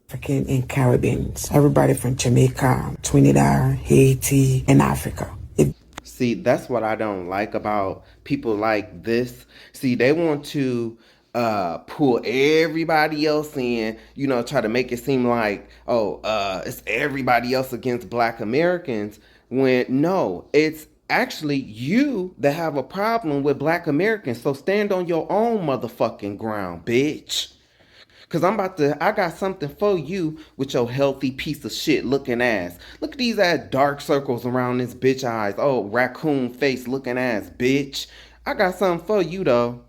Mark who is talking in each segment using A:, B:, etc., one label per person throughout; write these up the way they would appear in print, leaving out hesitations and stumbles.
A: African and Caribbeans, everybody from Jamaica, Trinidad, Haiti, and Africa.
B: See, that's what I don't like about people like this. See, they want to pull everybody else in, you know, try to make it seem like, oh, it's everybody else against Black Americans, when no, it's actually you that have a problem with Black Americans. So stand on your own motherfucking ground, bitch. Cause I got something for you with your healthy piece of shit looking ass. Look at these ass dark circles around this bitch eyes. Oh, raccoon face looking ass, bitch. I got something for you though.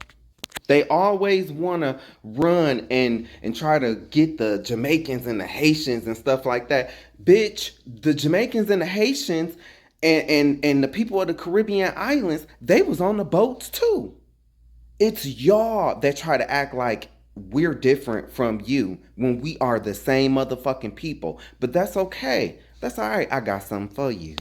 B: They always wanna run and try to get the Jamaicans and the Haitians and stuff like that. Bitch, the Jamaicans and the Haitians and the people of the Caribbean islands, they was on the boats too. It's y'all that try to act like we're different from you when we are the same motherfucking people. But that's okay. That's all right. I got something for you.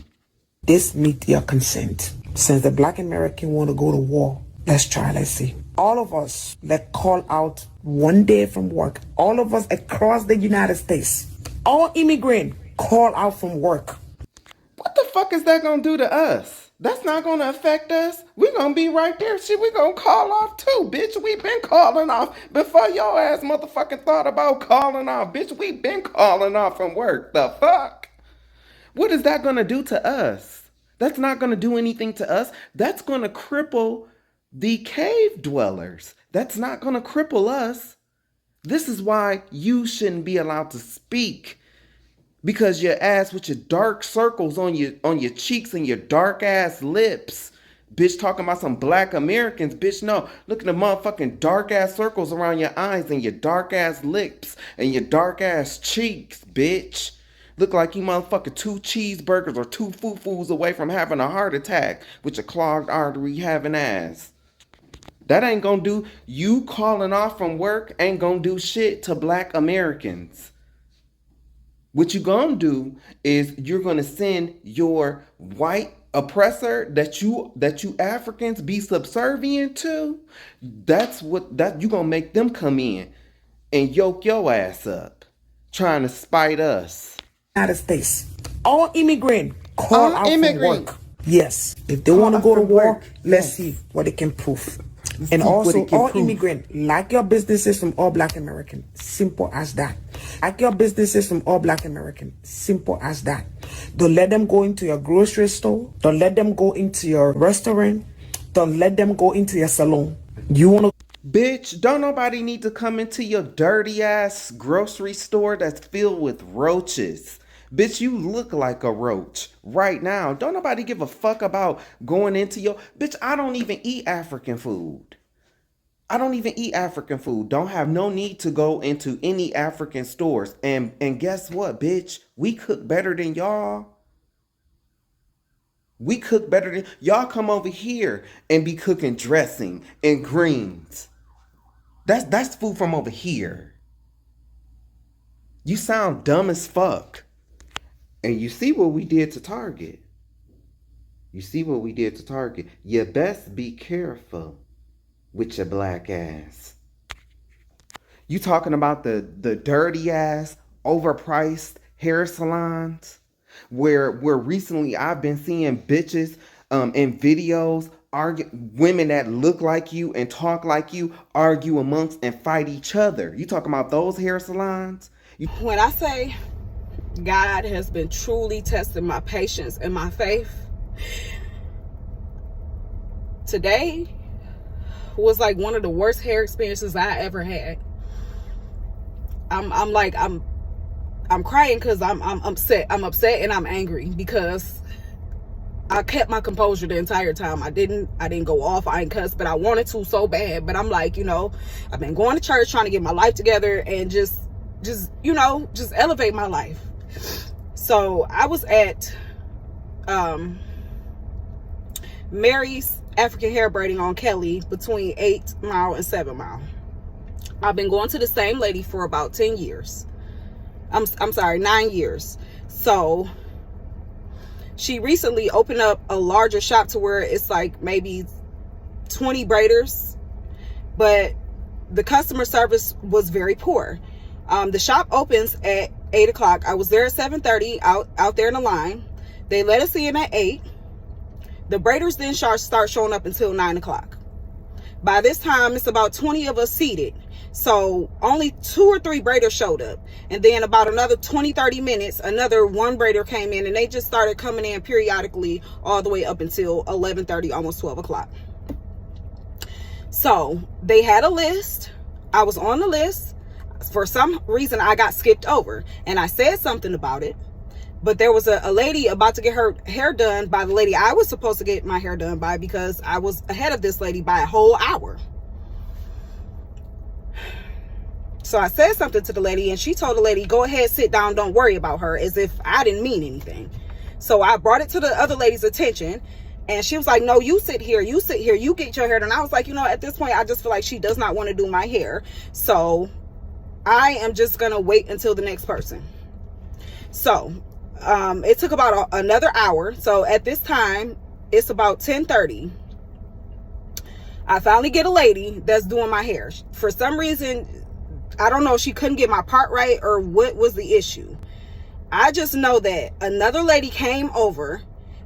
A: This meet your consent. Since the Black American want to go to war, let's try, let's see. All of us that call out one day from work, all of us across the United States, all immigrant call out from work.
B: What the fuck is that gonna do to us? That's not gonna affect us. We gonna be right there. Shit, we gonna call off too, bitch. We been calling off before your ass motherfucking thought about calling off. Bitch, we been calling off from work. The fuck? What is that gonna do to us? That's not gonna do anything to us. That's gonna cripple the cave dwellers. That's not gonna cripple us. This is why you shouldn't be allowed to speak. Because your ass with your dark circles on your cheeks and your dark ass lips. Bitch talking about some Black Americans. Bitch, no. Look at the motherfucking dark ass circles around your eyes and your dark ass lips and your dark ass cheeks, bitch. Look like you motherfucking 2 cheeseburgers or 2 foo-foos away from having a heart attack with your clogged artery having ass. That ain't gonna do. You calling off from work ain't gonna do shit to Black Americans. What you gonna do is you're gonna send your white oppressor that you Africans be subservient to. That's you gonna make them come in and yoke your ass up, trying to spite us.
A: United States, all immigrant call out from work. Yes, if they want to go to war, let's see what they can prove. And also, all immigrant, like your businesses from all Black American. Simple as that. Like your businesses from all Black American. Simple as that. Don't let them go into your grocery store. Don't let them go into your restaurant. Don't let them go into your salon. You want to...
B: Bitch, don't nobody need to come into your dirty ass grocery store that's filled with roaches. Bitch, you look like a roach right now. Don't nobody give a fuck about going into your... Bitch, I don't even eat African food. I don't even eat African food. Don't have no need to go into any African stores. And guess what, bitch? We cook better than y'all. We cook better than... Y'all come over here and be cooking dressing and greens. That's food from over here. You sound dumb as fuck. And you see what we did to Target. You see what we did to Target. You best be careful with your Black ass. You talking about the dirty ass, overpriced hair salons where recently I've been seeing bitches in videos women that look like you and talk like you argue amongst and fight each other. You talking about those hair salons?
C: When I say God has been truly testing my patience and my faith, today was like one of the worst hair experiences I ever had. I'm crying because I'm upset. I'm upset and I'm angry because I kept my composure the entire time. I didn't go off. I ain't cuss, but I wanted to so bad. But I'm like, I've been going to church trying to get my life together and just elevate my life. So I was at Mary's African hair braiding on Kelly between 8 Mile and 7 Mile. I've been going to the same lady for about 10 years. I'm sorry, 9 years. So she recently opened up a larger shop to where it's like maybe 20 braiders, but the customer service was very poor. The shop opens at 8 o'clock. I was there at 7:30 out there in the line. They let us in at 8. The braiders didn't start showing up until 9 o'clock. By this time, it's about 20 of us seated. So only 2 or 3 braiders showed up. And then about another 20-30 minutes, another 1 braider came in, and they just started coming in periodically all the way up until 11:30, almost 12 o'clock. So they had a list. I was on the list. For some reason, I got skipped over, and I said something about it. But there was a lady about to get her hair done by the lady I was supposed to get my hair done by, because I was ahead of this lady by a whole hour. So I said something to the lady, and she told the lady, go ahead, sit down, don't worry about her, as if I didn't mean anything. So I brought it to the other lady's attention, and she was like, no, you sit here, you get your hair done. I was like, at this point, I just feel like she does not want to do my hair. So I am just going to wait until the next person. So it took about another hour. So at this time, it's about 10:30. I finally get a lady that's doing my hair. For some reason, I don't know if she couldn't get my part right or what was the issue. I just know that another lady came over.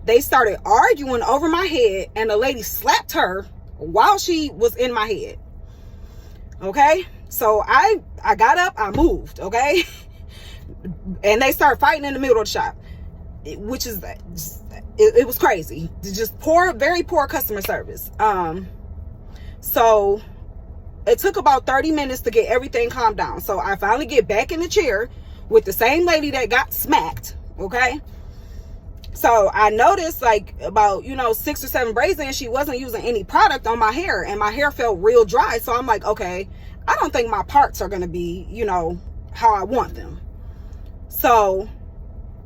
C: They started arguing over my head, and the lady slapped her while she was in my head. Okay? So I got up, I moved, okay? And they started fighting in the middle of the shop, which is, it was crazy. Just very poor customer service. So it took about 30 minutes to get everything calmed down. So I finally get back in the chair with the same lady that got smacked, okay? So I noticed, like, about 6 or 7 braids in, she wasn't using any product on my hair, and my hair felt real dry. So I'm like, okay, I don't think my parts are gonna be how I want them. So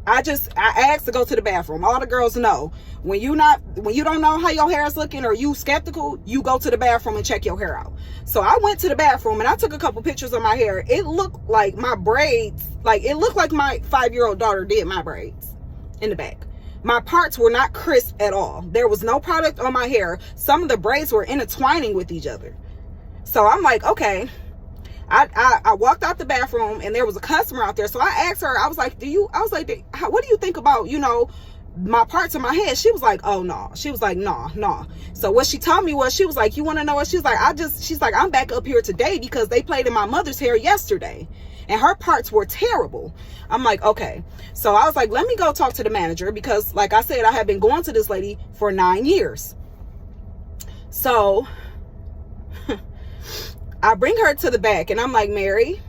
C: I asked to go to the bathroom. All the girls know when you don't know how your hair is looking, or you skeptical, you go to the bathroom and check your hair out. So I went to the bathroom and I took a couple pictures of my hair. It looked like my braids, it looked like my 5-year-old daughter did my braids in the back. My parts were not crisp at all. There was no product on my hair. Some of the braids were intertwining with each other. So I'm like, okay. I walked out the bathroom, and there was a customer out there. So I asked her, I was like, what do you think about, my parts of my head? She was like, oh no. She was like, no. So what she told me was, she was like, you want to know what? She's like, I'm back up here today because they played in my mother's hair yesterday, and her parts were terrible. I'm like, okay. So I was like, let me go talk to the manager, because like I said, I have been going to this lady for 9 years. So I bring her to the back, and I'm like, Mary,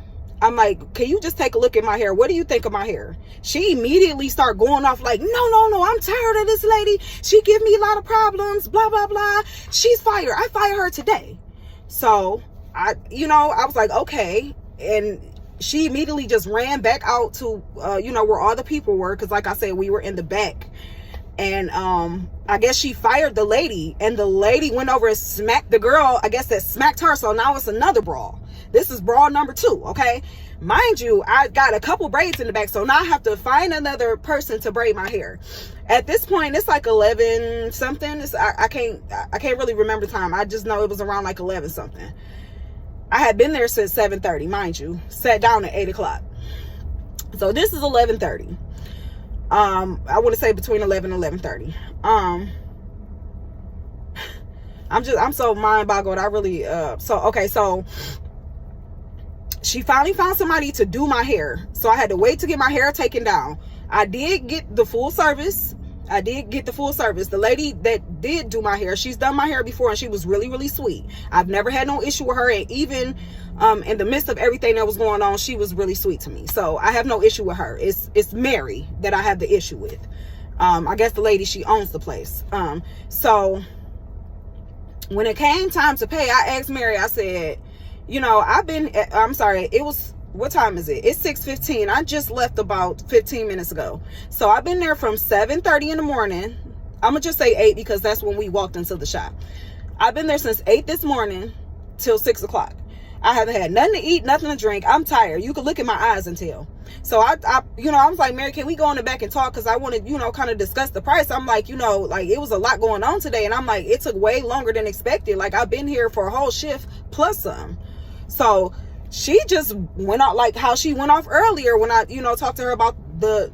C: I'm like, can you just take a look at my hair? What do you think of my hair? She immediately started going off like, no, I'm tired of this lady. She give me a lot of problems, blah, blah, blah. She's fired. I fire her today. So I was like, okay. And she immediately just ran back out to, where all the people were. Cause like I said, we were in the back. And I guess she fired the lady, and the lady went over and smacked the girl, I guess, that smacked her. So now it's another brawl. This is brawl number 2, okay? Mind you, I got a couple braids in the back, so now I have to find another person to braid my hair. At this point, it's like 11 something. I can't really remember the time. I just know it was around like 11 something. I had been there since 7:30, mind you. Sat down at 8 o'clock. So this is 11:30. I want to say between 11 and 11:30. I'm so mind boggled. I really, so she finally found somebody to do my hair. So I had to wait to get my hair taken down. I did get the full service. The lady that did do my hair, she's done my hair before, and she was really, really sweet. I've never had no issue with her. And even in the midst of everything that was going on, she was really sweet to me. So I have no issue with her. It's Mary that I have the issue with. I guess the lady, she owns the place. So when it came time to pay, I asked Mary, I said, it was, what time is it? It's 6:15. I just left about 15 minutes ago. So I've been there from 7:30 in the morning. I'm gonna just say 8 because that's when we walked into the shop. I've been there since 8 this morning till 6 o'clock. I haven't had nothing to eat, nothing to drink. I'm tired. You can look at my eyes and tell. So I was like, Mary, can we go in the back and talk? Cause I want to, kind of discuss the price. I'm like, it was a lot going on today. And I'm like, it took way longer than expected. Like I've been here for a whole shift plus some. So she just went out like how she went off earlier when I, you know, talked to her about the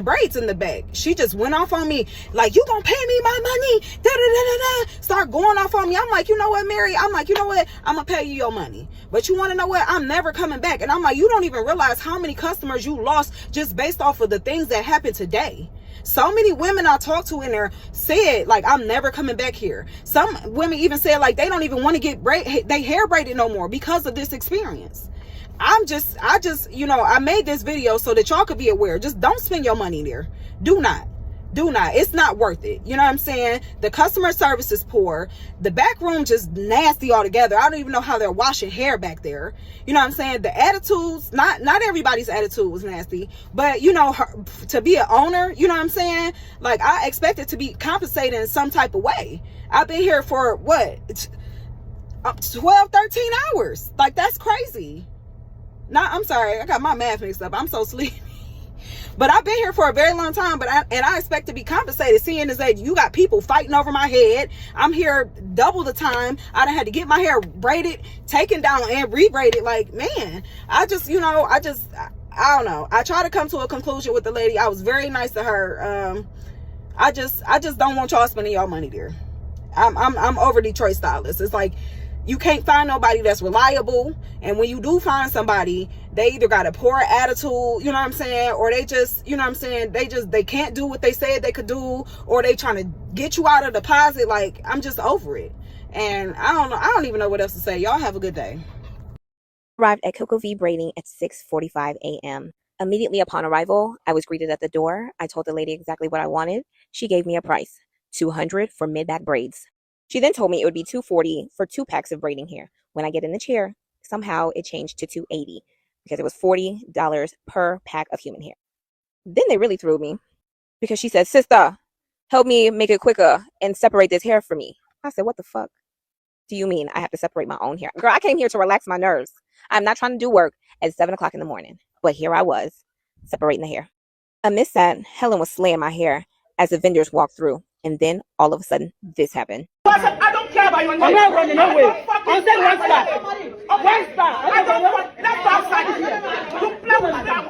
C: braids in the back. She just went off on me like, you gonna pay me my money, da da da da da. Start going off on me. I'm like, you know what, Mary? I'm like, you know what? I'm gonna pay you your money, but you want to know what? I'm never coming back. And I'm like, you don't even realize how many customers you lost just based off of the things that happened today. So many women I talked to in there said, like, I'm never coming back here. Some women even said, like, they don't even want to get they hair braided no more because of this experience. I just, you know, I made this video so that y'all could be aware. Just don't spend your money there. Do not. It's not worth it. You know what I'm saying? The customer service is poor. The back room just nasty altogether. I don't even know how they're washing hair back there. You know what I'm saying? The attitudes, not everybody's attitude was nasty, but you know, to be an owner, you know what I'm saying? Like, I expected to be compensated in some type of way. I've been here for what? 12, 13 hours. Like, that's crazy. I'm sorry, I got my math mixed up. I'm so sleepy. But I've been here for a very long time, I expect to be compensated, seeing as that you got people fighting over my head. I'm here double the time. I done had to get my hair braided, taken down, and re-braided. Like, man, I don't know. I try to come to a conclusion with the lady. I was very nice to her. I just don't want y'all spending y'all money there. I'm over Detroit stylists. It's like, you can't find nobody that's reliable, and when you do find somebody, they either got a poor attitude, you know what I'm saying, or they just, you know what I'm saying, they can't do what they said they could do, or they trying to get you out of the deposit. Like, I'm just over it, and I don't even know what else to say. Y'all have a good day.
D: Arrived at Coco V Braiding at 6:45 a.m. Immediately upon arrival, I was greeted at the door. I told the lady exactly what I wanted. She gave me a price, $200 for mid-back braids. She then told me it would be $240 for 2 packs of braiding hair. When I get in the chair, somehow it changed to $280 because it was $40 per pack of human hair. Then they really threw me because she said, "Sister, help me make it quicker and separate this hair for me." I said, "What the fuck do you mean I have to separate my own hair?" Girl, I came here to relax my nerves. I'm not trying to do work at 7 o'clock in the morning, but here I was separating the hair. Amidst that, Helen was slaying my hair as the vendors walked through. And then all of a sudden, this happened.
E: I don't care about your name. I'm not running away. I'm saying one star. One star. I don't want. Let's outside here. You play with that.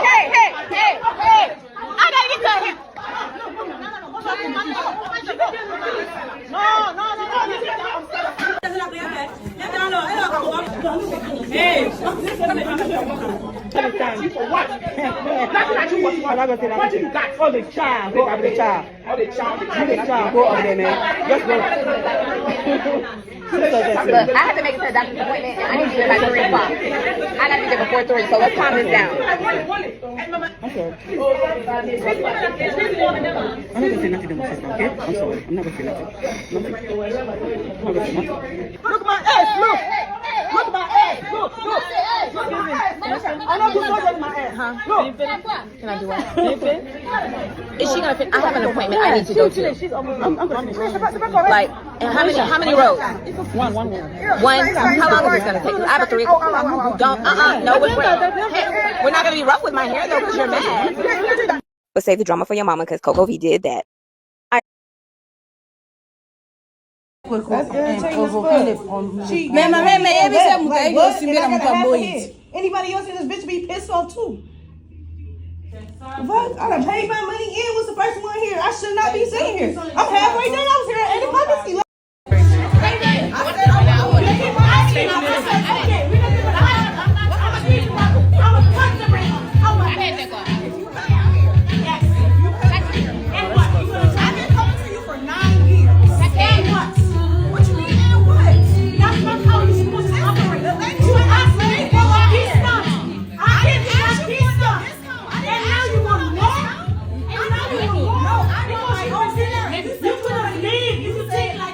E: Hey. I gotta get to him. Hey. For what? What you got? All the child. Go up the child. All the child. Go up there, man. Just go.
D: Look, I had to make it to the doctor's appointment, and I need to be by 3 o'clock. I got to be there before 3, so let's calm this down.
E: Okay. I'm not going to say nothing to my sister, okay? I'm sorry. I'm not going to say nothing. Look at my ass, look! Look at my ass, look! I know you saw my ass, huh? Look!
D: Can I do what? Is she going to finish? I have an appointment I need to go to.
E: I'm going to finish.
D: Like, and how many rows?
E: One.
D: How long is this going to take? I have a 3. No, we're not going to be rough with my hair, though, because you're mad. But save the drama for your mama, because Coco V did that.
F: Anybody else in this bitch be pissed off too? What? I done paid my money in. Was the first one here? I should not be sitting here. I'm halfway done. I was here at 8 o'clock.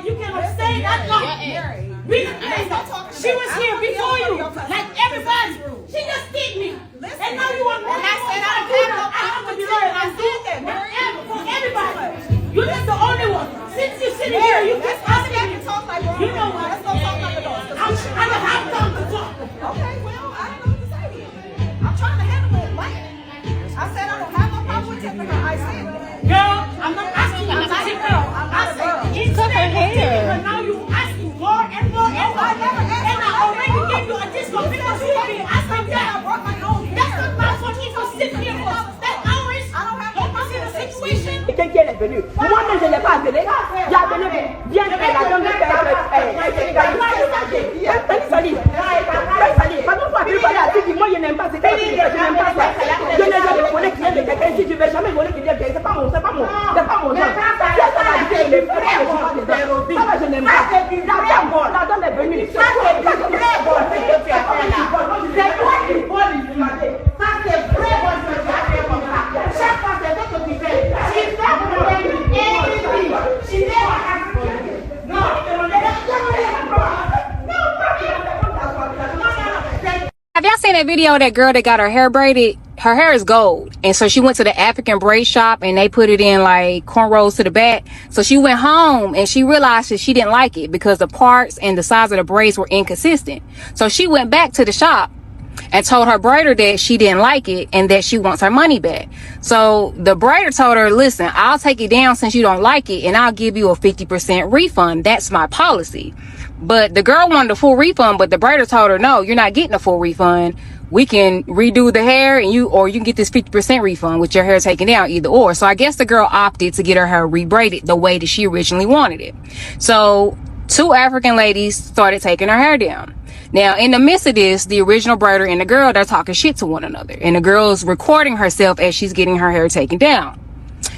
F: You
E: télé. Il y a donné bien elle a donné moi je n'aime pas, c'est je n'aime pas ça. Je n'ai jamais volé qui est de quelqu'un. Si je vais jamais voler qui est de quelqu'un, c'est pas mon genre. Ça, je n'aime pas. La donne est venue. Ça, c'est vrai bon. C'est toi qui voles l'humanité. Ça, c'est vrai bon. Chaque fois, c'est toi que tu fais. She everything. She never has no.
C: Have y'all seen that video of that girl that got her hair braided? Her hair is gold. And so she went to the African braid shop and they put it in like cornrows to the back. So she went home and she realized that she didn't like it because the parts and the size of the braids were inconsistent. So she went back to the shop and told her braider that she didn't like it and that she wants her money back. So the braider told her, listen, I'll take it down since you don't like it and I'll give you a 50% refund. That's my policy. But the girl wanted a full refund, but the braider told her, no, you're not getting a full refund. We can redo the hair and you can get this 50% refund with your hair taken down, either or. So I guess the girl opted to get her hair rebraided the way that she originally wanted it. So 2 African ladies started taking her hair down. Now, in the midst of this, the original braider and the girl, they're talking shit to one another. And the girl is recording herself as she's getting her hair taken down.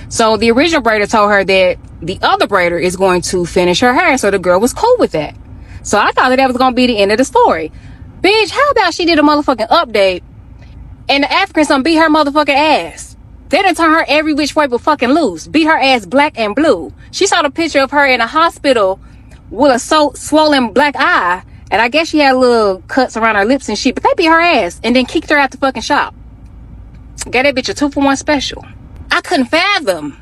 C: So the original braider told her that the other braider is going to finish her hair. So the girl was cool with that. So I thought that was going to be the end of the story. Bitch, how about she did a motherfucking update and the Africans done beat her motherfucking ass? They done turn her every which way but fucking loose. Beat her ass black and blue. She saw the picture of her in a hospital with a swollen black eye. And I guess she had little cuts around her lips and shit. But they beat her ass and then kicked her out the fucking shop. Got that bitch a 2-for-1 special. I couldn't fathom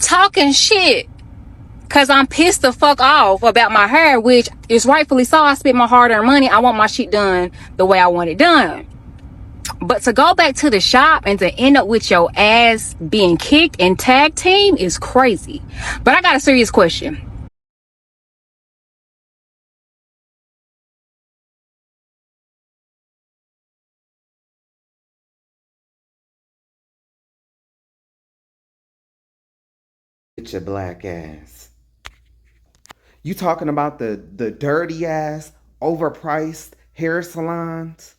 C: talking shit because I'm pissed the fuck off about my hair, which is rightfully so. I spent my hard-earned money. I want my shit done the way I want it done. But to go back to the shop and to end up with your ass being kicked and tag team is crazy. But I got a serious question.
B: Get your black ass. You talking about the dirty ass, overpriced hair salons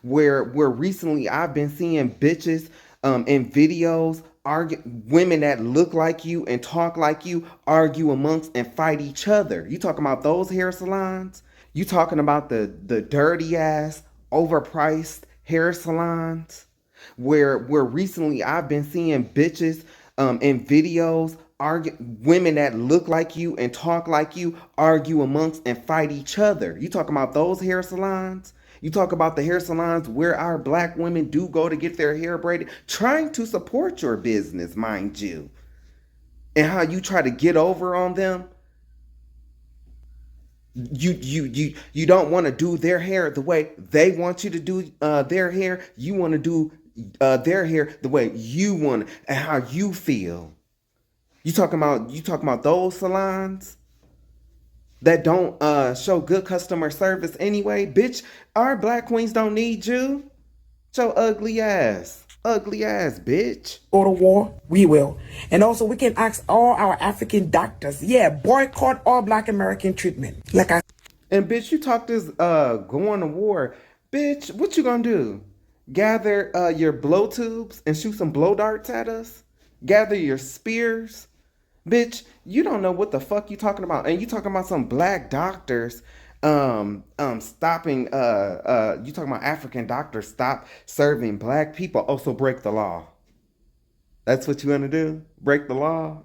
B: where recently I've been seeing bitches in videos women that look like you and talk like you argue amongst and fight each other. You talking about those hair salons? You talking about the dirty ass, overpriced hair salons where recently I've been seeing bitches in videos women that look like you and talk like you argue amongst and fight each other. You talking about those hair salons? You talk about the hair salons where our black women do go to get their hair braided, trying to support your business, mind you, and how you try to get over on them. You don't want to do their hair the way they want you to do their hair. You want to do their hair the way you want and how you feel. You talking about those salons that don't show good customer service anyway? Bitch, our black queens don't need you. Your ugly ass, bitch.
A: Go to war, we will. And also we can ask all our African doctors, boycott all black American treatment.
B: And bitch, you talk this going to war. Bitch, what you gonna do? Gather your blow tubes and shoot some blow darts at us? Gather your spears? Bitch, you don't know what the fuck you talking about. And you talking about some black doctors stopping you talking about African doctors stop serving black people. Also break the law. That's what you gonna do? Break the law?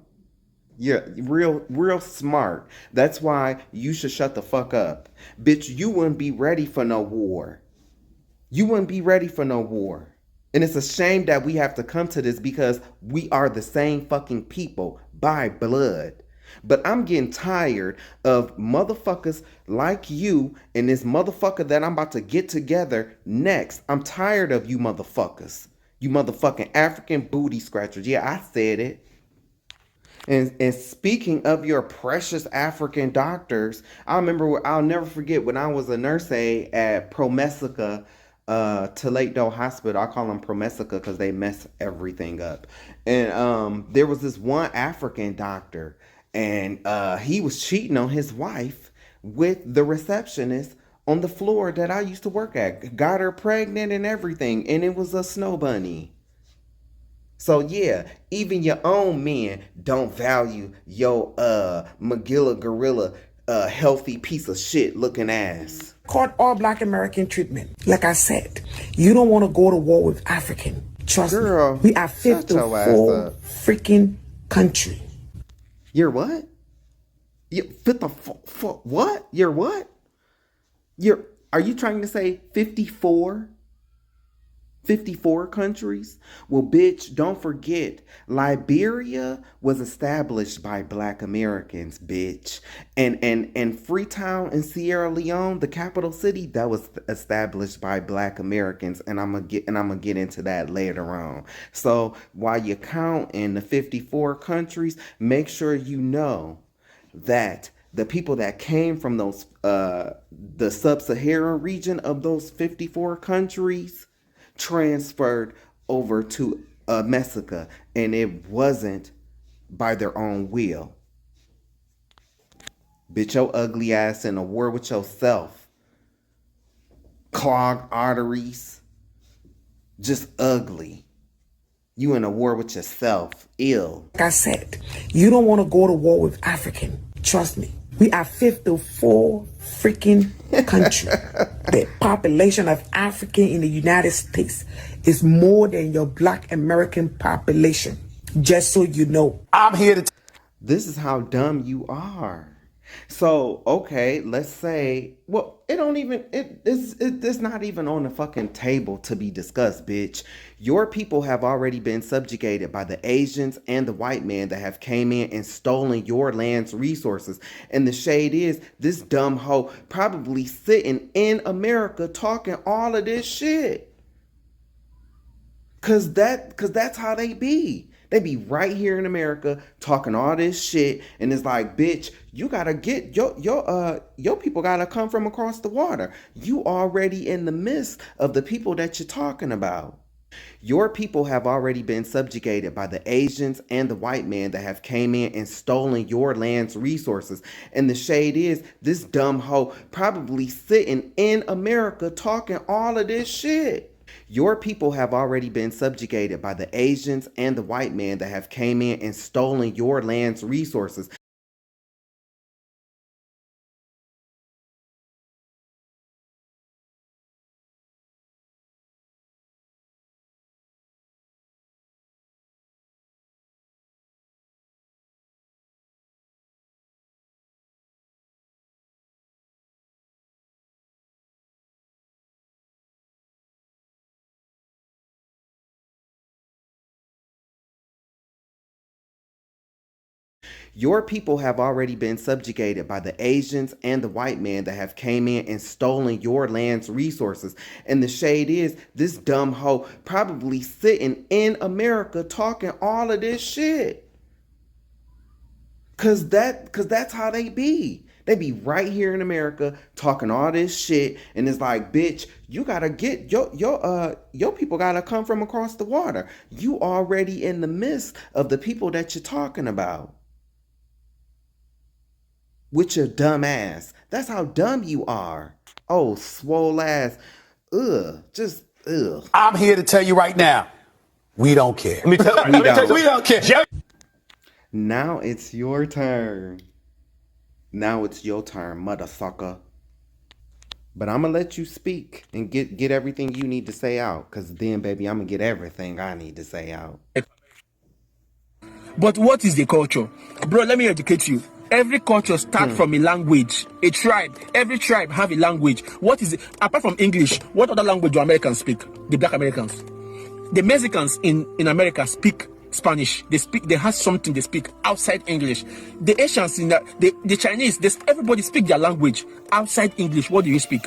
B: Yeah, real smart. That's why you should shut the fuck up. Bitch, you wouldn't be ready for no war. You wouldn't be ready for no war. And it's a shame that we have to come to this because we are the same fucking people by blood. But I'm getting tired of motherfuckers like you and this motherfucker that I'm about to get together next. I'm tired of you motherfuckers. You motherfucking African booty scratchers. Yeah, I said it. And speaking of your precious African doctors, I'll never forget when I was a nurse aide at Amessica, Toledo Hospital. I call them Amessica because they mess everything up. And there was this one African doctor, And he was cheating on his wife with the receptionist on the floor that I used to work at. Got her pregnant and everything, and it was a snow bunny. So yeah, even your own men don't value your Magilla gorilla healthy piece of shit looking ass.
A: Called all black American treatment. Like I said, you don't want to go to war with African. Trust
B: Girl,
A: me. We are 54 freaking country.
B: You're what? You what? You're what? Are you trying to say 54? 54 countries? Well, bitch, don't forget, Liberia was established by black Americans, bitch. And Freetown in Sierra Leone, the capital city, that was established by black Americans, and I'm gonna get into that later on. So while you count in the 54 countries, make sure you know that the people that came from those the sub-Saharan region of those 54 countries transferred over to Amessica, and it wasn't by their own will. Bitch, your ugly ass in a war with yourself. Clogged arteries. Just ugly. You in a war with yourself. Ill.
A: Like I said, you don't want to go to war with African. Trust me. We are 54 freaking country. The population of African in the United States is more than your black American population. Just so you know. I'm here to...
B: This is how dumb you are. So, okay, let's say, well, it's not even on the fucking table to be discussed, bitch. Your people have already been subjugated by the Asians and the white man that have came in and stolen your land's resources. And the shade is, this dumb hoe probably sitting in America talking all of this shit. Cause that's how they be. They be right here in America talking all this shit, and it's like, bitch, you gotta get your people gotta come from across the water. You already in the midst of the people that you're talking about. Your people have already been subjugated by the Asians and the white man that have came in and stolen your land's resources. And the shade is, this dumb hoe probably sitting in America talking all of this shit. Your people have already been subjugated by the Asians and the white man that have came in and stolen your land's resources. Your people have already been subjugated by the Asians and the white man that have came in and stolen your land's resources. And the shade is, this dumb hoe probably sitting in America talking all of this shit. Cause that's how they be. They be right here in America talking all this shit, and it's like, bitch, you gotta get your people gotta come from across the water. You already in the midst of the people that you're talking about. With your dumb ass. That's how dumb you are. Oh, swole ass. Ugh. Just ugh.
G: I'm here to tell you right now, we don't care.
B: We
G: don't care.
B: Now it's your turn. Now it's your turn, motherfucker. But I'm gonna let you speak and get everything you need to say out. Cause then, baby, I'm gonna get everything I need to say out.
H: But what is the culture? Bro, let me educate you. Every culture starts from a language, a tribe. Every tribe have a language. What is it? Apart from English, what other language do Americans speak? The black Americans. The Mexicans in America speak Spanish. They have something they speak outside English. The Asians, the Chinese, everybody speak their language outside English. What do you speak?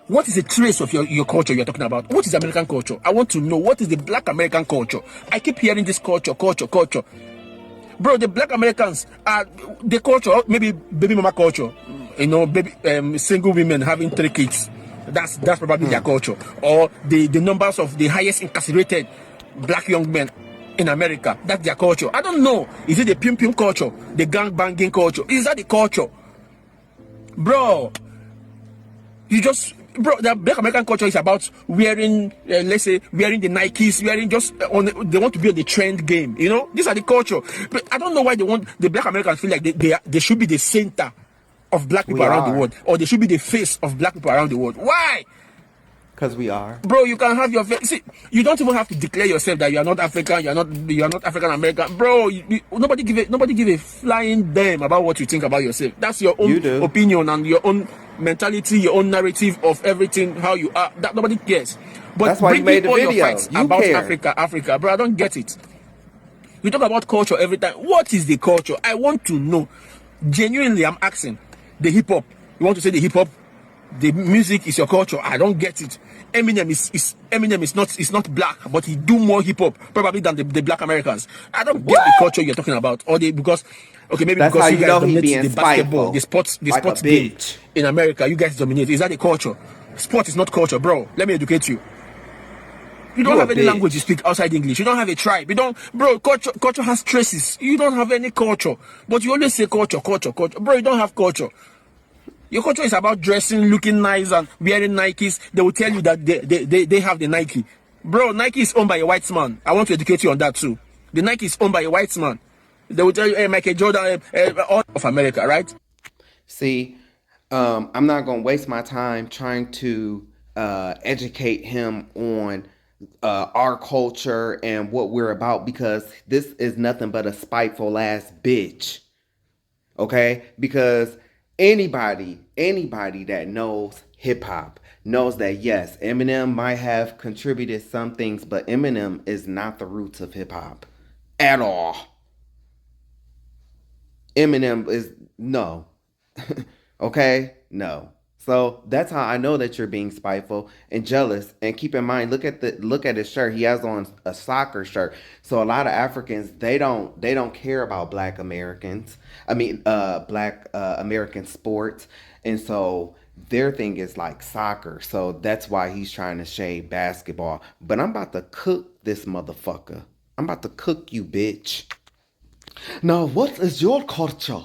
H: What is the trace of your culture you're talking about? What is American culture? I want to know, what is the black American culture? I keep hearing this culture. Bro, the black Americans are the culture, maybe baby mama culture. You know, baby single women having 3 kids. That's probably their culture. Or the numbers of the highest incarcerated black young men in America. That's their culture. I don't know. Is it the pim pim culture? The gang banging culture? Is that the culture? Bro, the Black American culture is about wearing, let's say, wearing the Nikes, wearing they want to be on the trend game, you know? These are the culture. But I don't know why the Black Americans feel like they should be the center of black people around the world, or they should be the face of black people around the world. Why?
B: Because we are.
H: Bro, you can have your face. See, you don't even have to declare yourself that you are not African, you are not African American. Bro, nobody give a flying damn about what you think about yourself. That's your own opinion and your own mentality, your own narrative of everything, how you are. That nobody cares. But
B: that's why you made the video.
H: Your fights about Africa, bro. I don't get it. You talk about culture every time. What is the culture? I want to know. Genuinely, I'm asking. The hip hop. You want to say the hip hop? The music is your culture. I don't get it. Eminem is not black, but he do more hip hop probably than the black Americans. I don't get the culture you're talking about. Or because maybe
B: that's
H: because
B: you
H: guys dominate the basketball, the sports game in America. You guys dominate. Is that the culture? Sport is not culture, bro. Let me educate you. You don't have any language you speak outside English. You don't have a tribe. Culture has traces. You don't have any culture. But you always say culture. Bro, you don't have culture. Your culture is about dressing, looking nice, and wearing Nikes. They will tell you that they have the Nike. Bro, Nike is owned by a white man. I want to educate you on that too. The Nike is owned by a white man. They will tell you, hey, Michael Jordan, all of America, right?
B: See, I'm not going to waste my time trying to educate him on our culture and what we're about, because this is nothing but a spiteful ass bitch. Okay? Because anybody that knows hip-hop knows that, yes, Eminem might have contributed some things, but Eminem is not the roots of hip-hop at all. Eminem is no. Okay? No. So that's how I know that you're being spiteful and jealous. And keep in mind, look at his shirt. He has on a soccer shirt. So a lot of Africans, they don't care about black Americans. Black American sports. And so their thing is like soccer. So that's why he's trying to shade basketball. But I'm about to cook this motherfucker. I'm about to cook you, bitch. Now, what is your culture?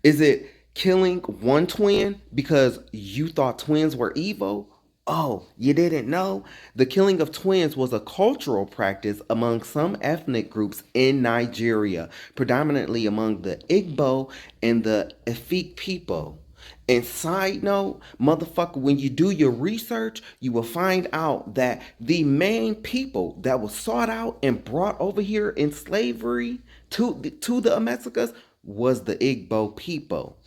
B: Is it killing one twin because you thought twins were evil? Oh, you didn't know? The killing of twins was a cultural practice among some ethnic groups in Nigeria, predominantly among the Igbo and the Efik people. And side note, motherfucker, when you do your research, you will find out that the main people that was sought out and brought over here in slavery to the Amessicas was the Igbo people.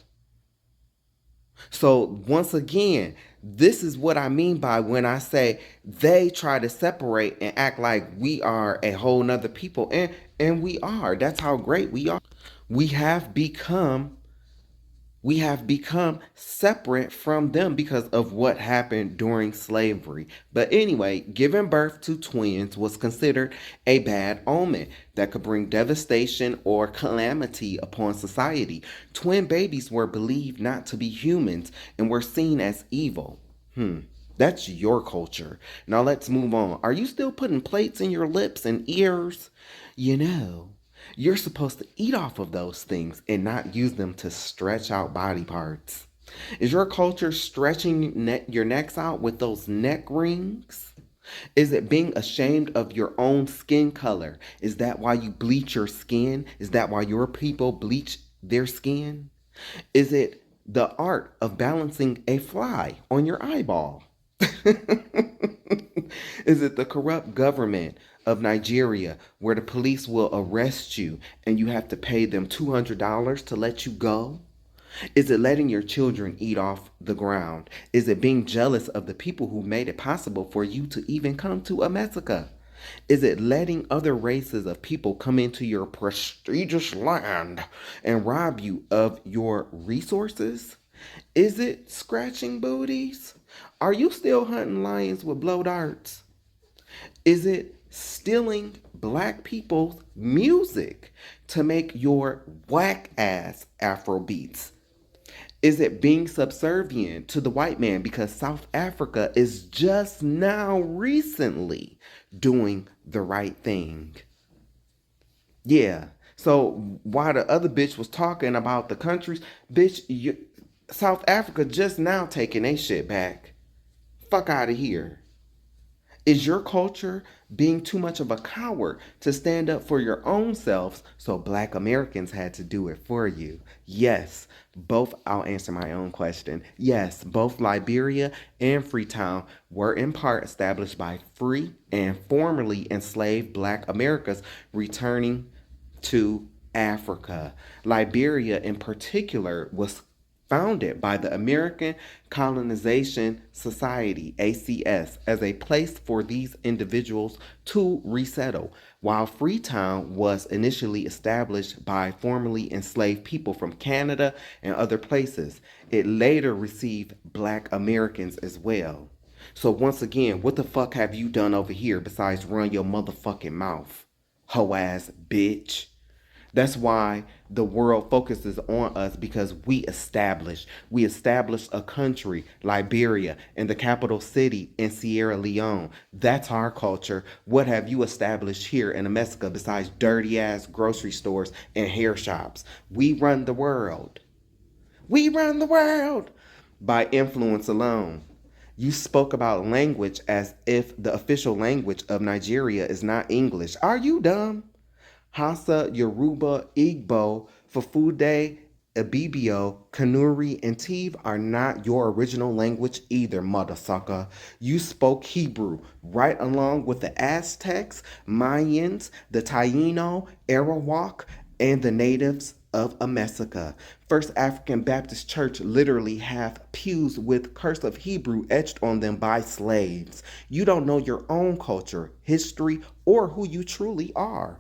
B: So once again, this is what I mean by when I say they try to separate and act like we are a whole nother people. And we are. That's how great we are. We have become separate from them because of what happened during slavery. But anyway, giving birth to twins was considered a bad omen that could bring devastation or calamity upon society. Twin babies were believed not to be humans and were seen as evil. That's your culture. Now let's move on. Are you still putting plates in your lips and ears? You know, you're supposed to eat off of those things and not use them to stretch out body parts. Is your culture stretching your necks out with those neck rings? Is it being ashamed of your own skin color? Is that why you bleach your skin? Is that why your people bleach their skin? Is it the art of balancing a fly on your eyeball? Is it the corrupt government of Nigeria where the police will arrest you and you have to pay them $200 to let you go? Is it letting your children eat off the ground? Is it being jealous of the people who made it possible for you to even come to Amessica? Is it letting other races of people come into your prestigious land and rob you of your resources? Is it scratching booties? Are you still hunting lions with blow darts? Is it stealing black people's music to make your whack ass Afro beats? Is it being subservient to the white man because South Africa is just now recently doing the right thing? Yeah. So while the other bitch was talking about the countries, bitch, South Africa just now taking their shit back. Fuck out of here. Is your culture being too much of a coward to stand up for your own selves, so black Americans had to do it for you? Yes, both, I'll answer my own question. Yes, both Liberia and Freetown were in part established by free and formerly enslaved black Americans returning to Africa. Liberia, in particular, was founded by the American Colonization Society, ACS, as a place for these individuals to resettle, while Freetown was initially established by formerly enslaved people from Canada and other places. It later received black Americans as well. So once again, what the fuck have you done over here besides run your motherfucking mouth? Hoe ass bitch. That's why the world focuses on us, because we established a country, Liberia, and the capital city in Sierra Leone. That's our culture. What have you established here in Amessica besides dirty ass grocery stores and hair shops? We run the world. We run the world by influence alone. You spoke about language as if the official language of Nigeria is not English. Are you dumb? Hausa, Yoruba, Igbo, Fulfulde, Ibibio, Kanuri, and Tiv are not your original language either, motherfucker. You spoke Hebrew right along with the Aztecs, Mayans, the Taino, Arawak, and the natives of Amessica. First African Baptist Church literally have pews with cursive Hebrew etched on them by slaves. You don't know your own culture, history, or who you truly are.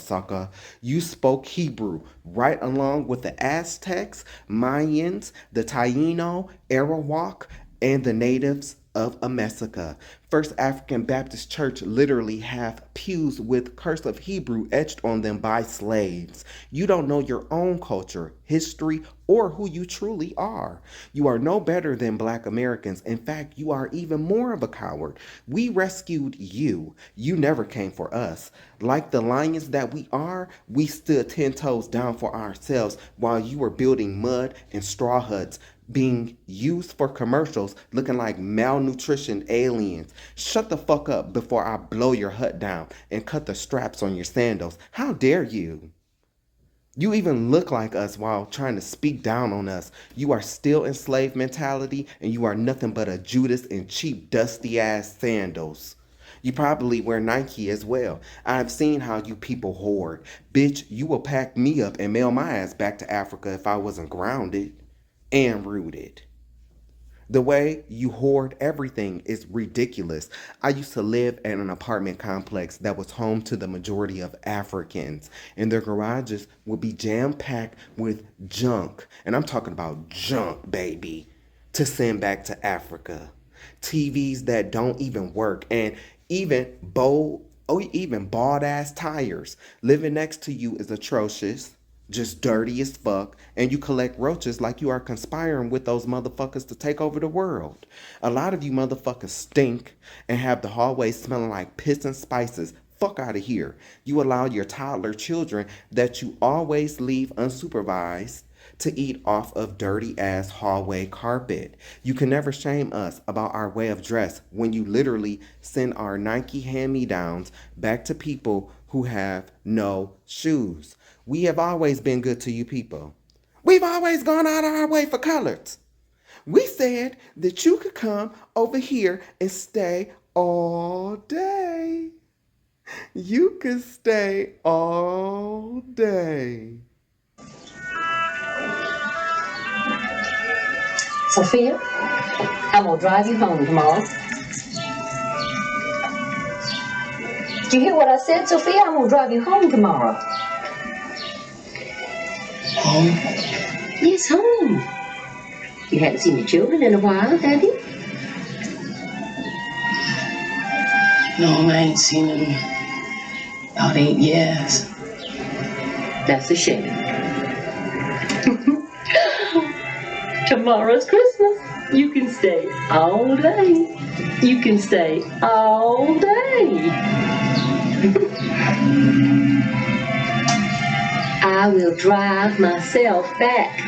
B: sucker. You spoke Hebrew right along with the Aztecs, Mayans, the Taino, Arawak, and the natives of Amessica. First African Baptist Church literally have pews with cursive Hebrew etched on them by slaves. You don't know your own culture, history, or who you truly are. You are no better than Black Americans. In fact, you are even more of a coward. We rescued you. You never came for us. Like the lions that we are, we stood 10 toes down for ourselves while you were building mud and straw huts, being used for commercials, looking like malnutrition aliens. Shut the fuck up before I blow your hut down and cut the straps on your sandals. How dare you? You even look like us while trying to speak down on us. You are still enslaved mentality, and you are nothing but a Judas in cheap, dusty ass sandals. You probably wear Nike as well. I've seen how you people hoard. Bitch, you will pack me up and mail my ass back to Africa if I wasn't grounded and rooted. The way you hoard everything is ridiculous. I used to live in an apartment complex that was home to the majority of Africans, and their garages would be jam-packed with junk. And I'm talking about junk, baby, to send back to Africa. TVs that don't even work, and even bald-ass tires. Living next to you is atrocious. Just dirty as fuck, and you collect roaches like you are conspiring with those motherfuckers to take over the world. A lot of you motherfuckers stink and have the hallways smelling like piss and spices. Fuck out of here. You allow your toddler children that you always leave unsupervised to eat off of dirty ass hallway carpet. You can never shame us about our way of dress when you literally send our Nike hand-me-downs back to people who have no shoes. We have always been good to you people. We've always gone out of our way for colors. We said that you could come over here and stay all day. You could stay all day.
I: Sophia, I'm gonna drive you home tomorrow. Did you hear what I said, Sophia? I'm gonna drive you home tomorrow. Home? Yes, home. You haven't seen the children in a while, have you?
J: No, I ain't seen them about 8 years.
I: That's a shame. Tomorrow's Christmas. You can stay all day. You can stay all day. I will drive myself back.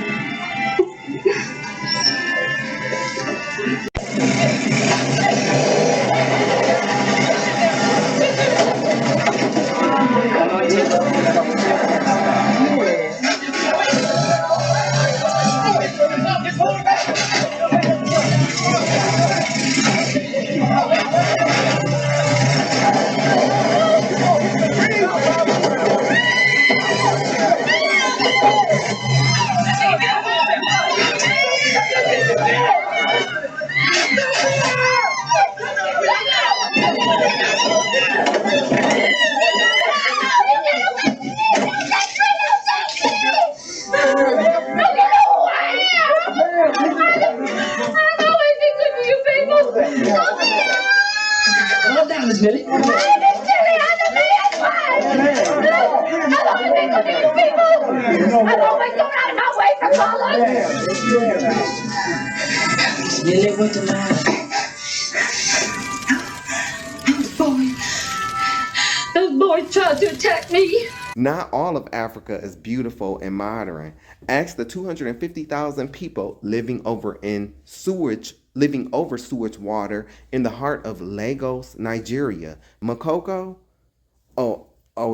I: Those boys tried to attack me.
B: Not all of Africa is beautiful and modern. Ask the 250,000 people living over sewage water in the heart of Lagos, Nigeria. Makoko? Oh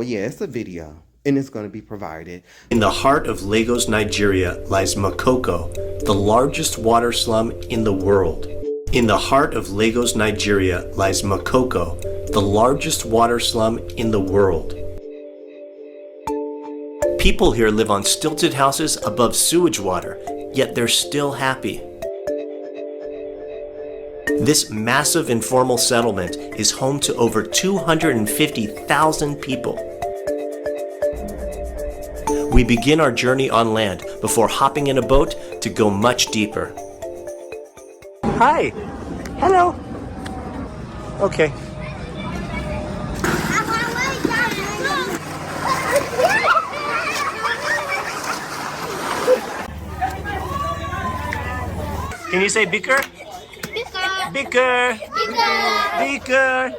B: yeah, it's a video, and it's going to be provided.
K: In the heart of Lagos, Nigeria lies Makoko, the largest water slum in the world. In the heart of Lagos, Nigeria lies Makoko, the largest water slum in the world. People here live on stilted houses above sewage water, yet they're still happy. This massive informal settlement is home to over 250,000 people. We begin our journey on land before hopping in a boat to go much deeper. Hi. Hello. Okay. Can you say bicker? Bicker. Bicker.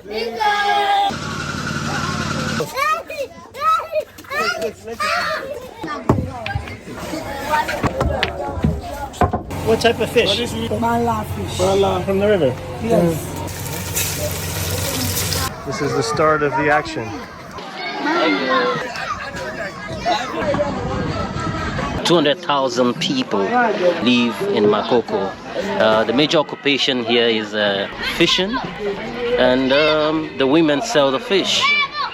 K: What type of fish?
A: Mala fish.
K: Mala from the river.
A: Yes.
K: This is the start of the action.
L: 200,000 people live in Makoko. The major occupation here is fishing, and the women sell the fish.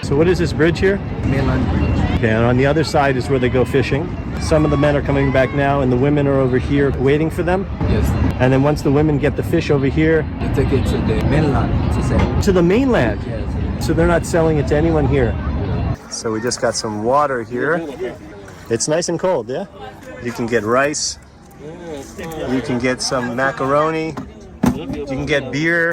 K: So what is this bridge here?
M: Mainland bridge.
K: Okay, and on the other side is where they go fishing. Some of the men are coming back now, and the women are over here waiting for them.
M: Yes.
K: And then once the women get the fish over here,
M: They take it to the mainland to sell.
K: to the mainland.
M: Yes.
K: So they're not selling it to anyone here. So we just got some water here. It's nice and cold, yeah? You can get rice. You can get some macaroni. You can get beer.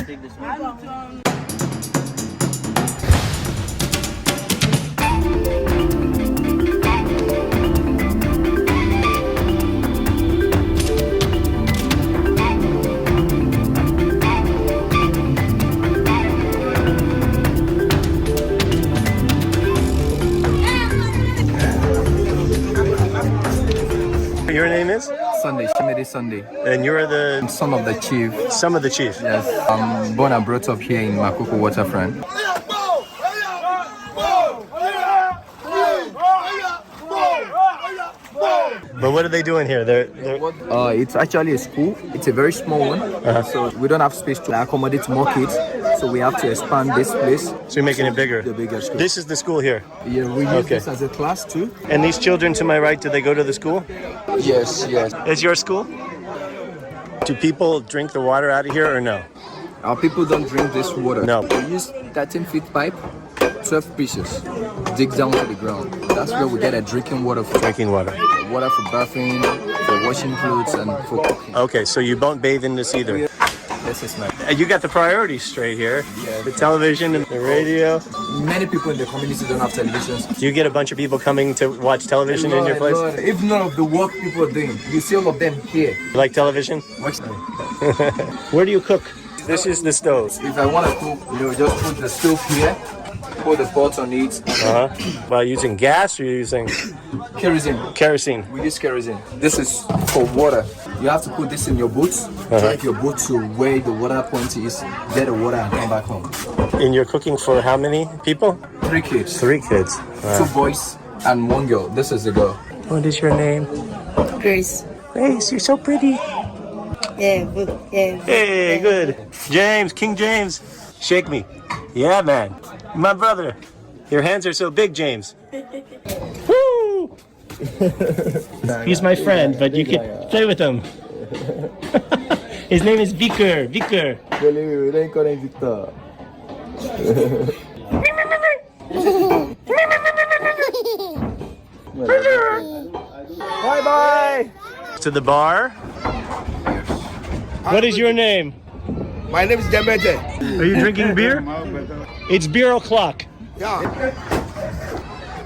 K: Your name is?
M: Sunday, Shemedi Sunday.
K: And you're the
M: I'm son of the chief.
K: son of the chief.
M: Yes. I'm born and brought up here in Makoko waterfront.
K: But what are they doing here? They're
M: It's actually a school. It's a very small one. So we don't have space to accommodate more kids. So we have to expand this place.
K: So you're making it bigger.
M: The bigger school.
K: This is the school here.
M: Yeah, we use
K: Okay.
M: this as a class too.
K: And these children to my right, do they go to the school?
M: Yes, yes.
K: Is your school? Do people drink the water out of here or no?
M: Our people don't drink this water.
K: No.
M: We use 13-feet pipe, 12 pieces, dig down to the ground. That's where we get a drinking water for
K: Drinking water.
M: water for bathing, for washing clothes, and for cooking.
K: Okay, so you don't bathe in this either.
M: This is nice.
K: And you got the priorities straight here. The television and the radio.
M: Many people in the community don't have televisions.
K: Do you get a bunch of people coming to watch television in your place?
M: Lord, if none of the work people are doing, you see all of them here.
K: You like television?
M: Watch them.
K: Where do you cook? This is the stove.
M: If I want to cook, just put the stove here, put the pot on it.
K: Well, using gas or using
M: Kerosene.
K: kerosene?
M: We use kerosene. This is for water. You have to put this in your boots, drive your boot to where the water point is, get the water and come back home.
K: And you're cooking for how many people?
M: 3 kids.
K: 3 kids.
M: 2 boys and 1 girl. This is the girl.
K: What is your name?
N: Grace.
K: Grace, you're so pretty.
N: Yeah, yeah.
K: Hey, good. James, King James, shake me. Yeah, man. My brother. Your hands are so big, James. Woo! He's my friend, but you can play with him. His name is Vicker. Vicker. Bye-bye. To the bar. What is your name?
O: My name is Demete.
K: Are you drinking beer? It's beer o'clock.
O: Yeah.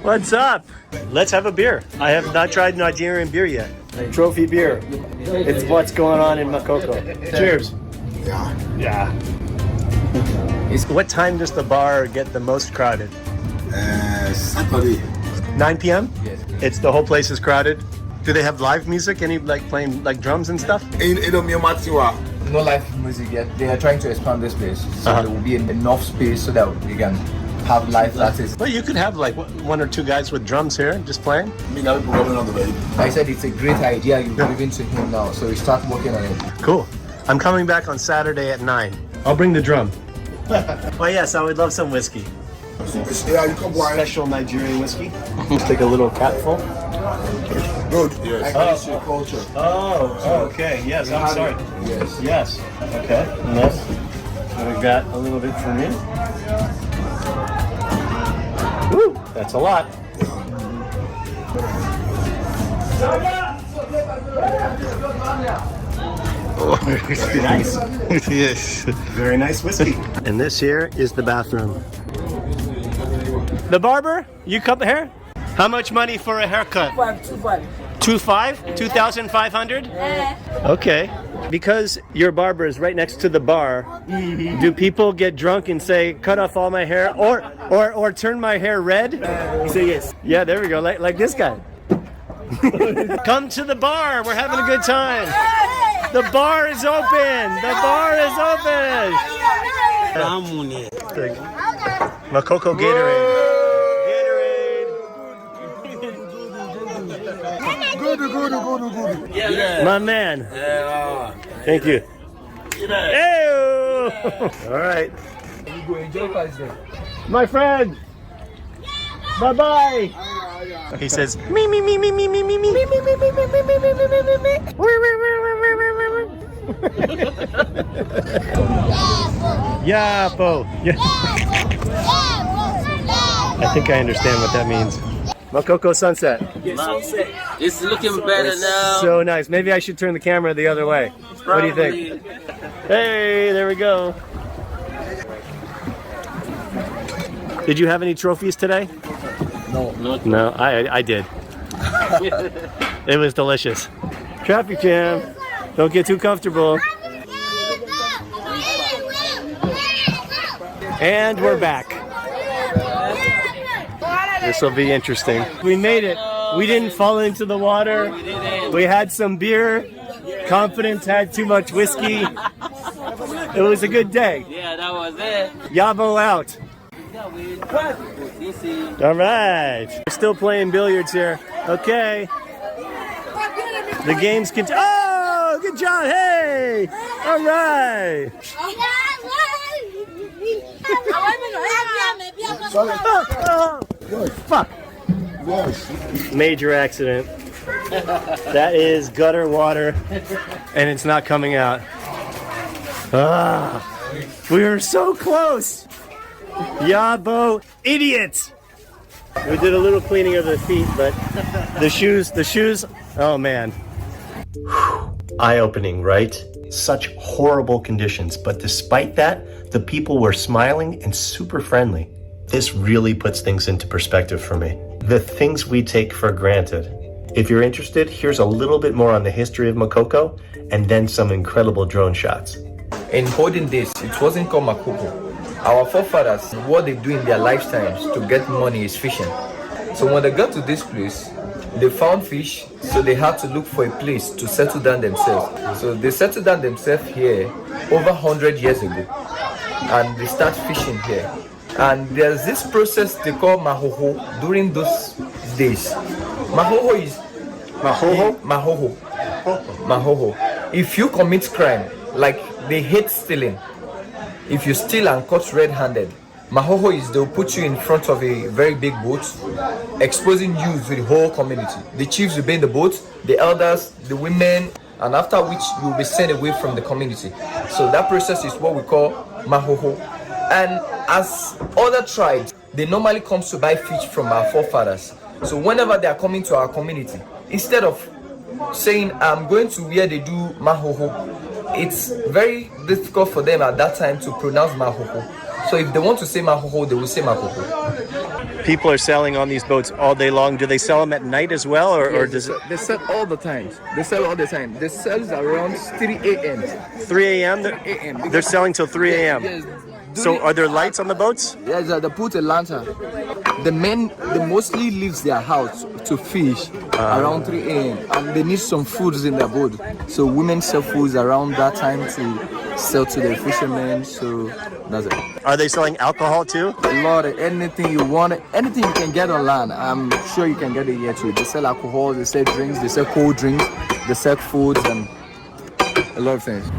K: What's up? Let's have a beer. I have not tried Nigerian beer yet. Trophy beer. It's what's going on in Makoko. Cheers.
O: Yeah.
K: Yeah. What time does the bar get the most crowded?
O: Saturday.
K: 9 p.m.?
M: Yes.
K: It's the whole place is crowded. Do they have live music? Any playing drums and stuff?
M: No live music yet. They are trying to expand this place, so there will be enough space so that we can have live artists.
K: Well, you could have 1 or 2 guys with drums here, just playing.
M: I said it's a great idea. You're giving to him now, so we start working on it.
K: Cool. I'm coming back on Saturday at 9. I'll bring the drum. Oh yes, I would love some whiskey. Special Nigerian whiskey. Take a little capful.
O: Good. Yes.
M: Your culture.
K: Oh, okay. Yes, I'm sorry.
M: Yes.
K: Yes. Okay. Yes. We got a little bit for me. Woo! That's a lot. Oh, nice. Yes. Very nice whiskey. And this here is the bathroom. The barber, you cut the hair? How much money for a haircut? 2,500. 2,500? Okay. Because your barber is right next to the bar, do people get drunk and say, cut off all my hair or turn my hair red? Say yes. Yeah, there we go. Like this guy. Come to the bar. We're having a good time. The bar is open. The bar is open. Makoko Gatorade. Good. My man. Thank you. Hey! All right. My friend. Bye-bye. He says, me, me, me, me, me, me, me, me, me, me, me, me, me, me, me, me, me, me. Yapo. I think I understand what that means. Makoko sunset.
L: It's looking better now.
K: So nice. Maybe I should turn the camera the other way. What do you think? Hey, there we go. Did you have any trophies today? No, I did. It was delicious. Traffic jam. Don't get too comfortable. And we're back. This will be interesting. We made it. We didn't fall into the water. We had some beer. Confidence had too much whiskey. It was a good day.
L: Yeah, that was it.
K: Yabo out. All right. We're still playing billiards here. Okay. The game's continue. Oh, good job. Hey. All right. Fuck. Major accident. That is gutter water, and it's not coming out. We were so close. Yabo, idiots. We did a little cleaning of the feet, but the shoes, oh man. Eye-opening, right? Such horrible conditions, but despite that, the people were smiling and super friendly. This really puts things into perspective for me. The things we take for granted. If you're interested, here's a little bit more on the history of Makoko, and then some incredible drone shots.
M: In olden days, it wasn't called Makoko. Our forefathers, what they do in their lifetimes to get money is fishing. So when they got to this place, they found fish, so they had to look for a place to settle down themselves. So they settled down themselves here over 100 years ago, and they start fishing here. And there's this process they call mahoho during those days. Mahoho is mahoho. If you commit crime, like they hate stealing, if you steal and caught red-handed, mahoho is they'll put you in front of a very big boat, exposing you to the whole community. The chiefs will be in the boat, the elders, the women, and after which you will be sent away from the community. So that process is what we call mahoho. And as other tribes, they normally come to buy fish from our forefathers. So whenever they are coming to our community, instead of saying, I'm going to where they do mahoho, it's very difficult for them at that time to pronounce mahoho. So if they want to say mahoho, they will say mahoho.
K: People are sailing on these boats all day long. Do they sell them at night as well, or does it?
M: They sell all the time. They sell all the time. They sell around 3 a.m.
K: 3 a.m. They're selling till 3 a.m.
M: Yes.
K: So are there lights on the boats?
M: Yes, they put a lantern. The men, they mostly leave their house to fish around 3 a.m. and they need some foods in their boat. So women sell foods around that time to sell to the fishermen. So that's it.
K: Are they selling alcohol too?
M: A lot of anything you want, anything you can get on land. I'm sure you can get it here too. They sell alcohol, they sell drinks, they sell cold drinks, they sell foods and a lot of things.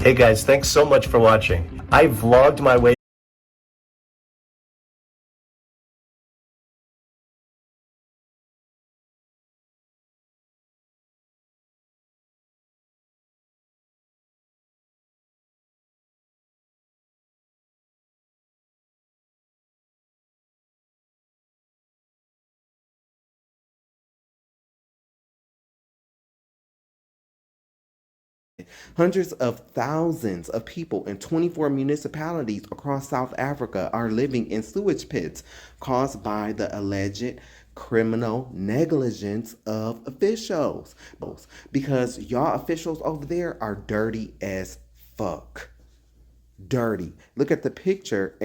K: Hey guys, thanks so much for watching. I vlogged my way
B: Hundreds of thousands of people in 24 municipalities across South Africa are living in sewage pits caused by the alleged criminal negligence of officials. Because y'all officials over there are dirty as fuck. Dirty. Look at the picture.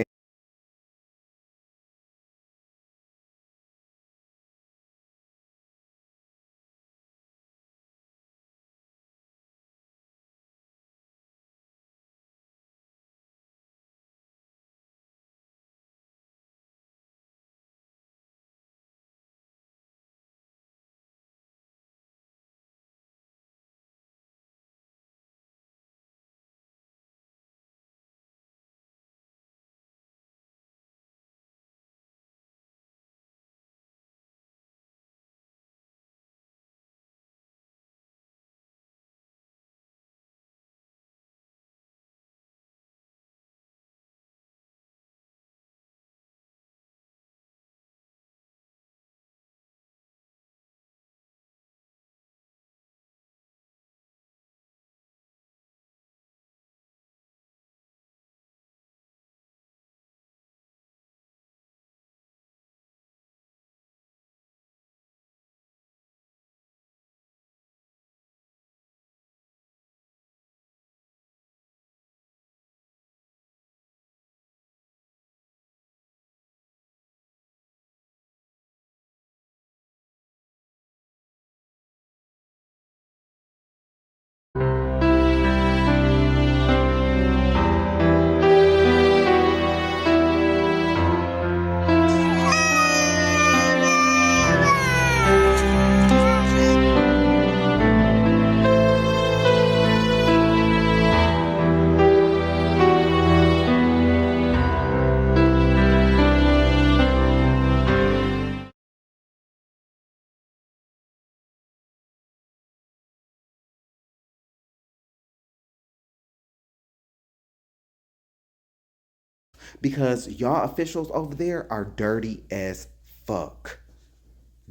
B: Because y'all officials over there are dirty as fuck.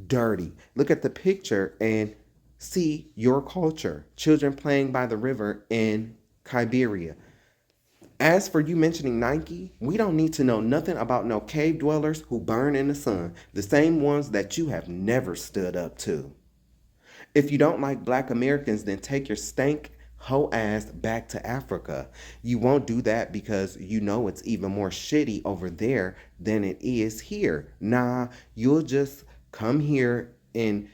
B: Dirty. Look at the picture and see your culture. Children playing by the river in Liberia. As for you mentioning Nike, we don't need to know nothing about no cave dwellers who burn in the sun, the same ones that you have never stood up to. If you don't like black Americans, then take your stank hoe ass back to Africa. You won't do that because you know it's even more shitty over there than it is here. Nah, you'll just come here in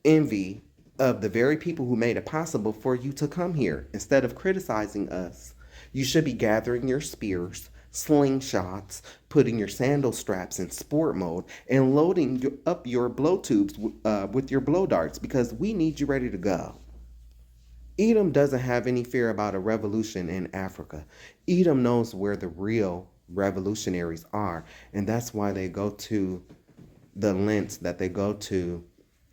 B: envy of the very people who made it possible for you to come here instead of criticizing us. You should be gathering your spears, slingshots, putting your sandal straps in sport mode, and loading up your blow tubes with your blow darts because we need you ready to go. Edom doesn't have any fear about a revolution in Africa. Edom knows where the real revolutionaries are, and that's why they go to the lengths that they go to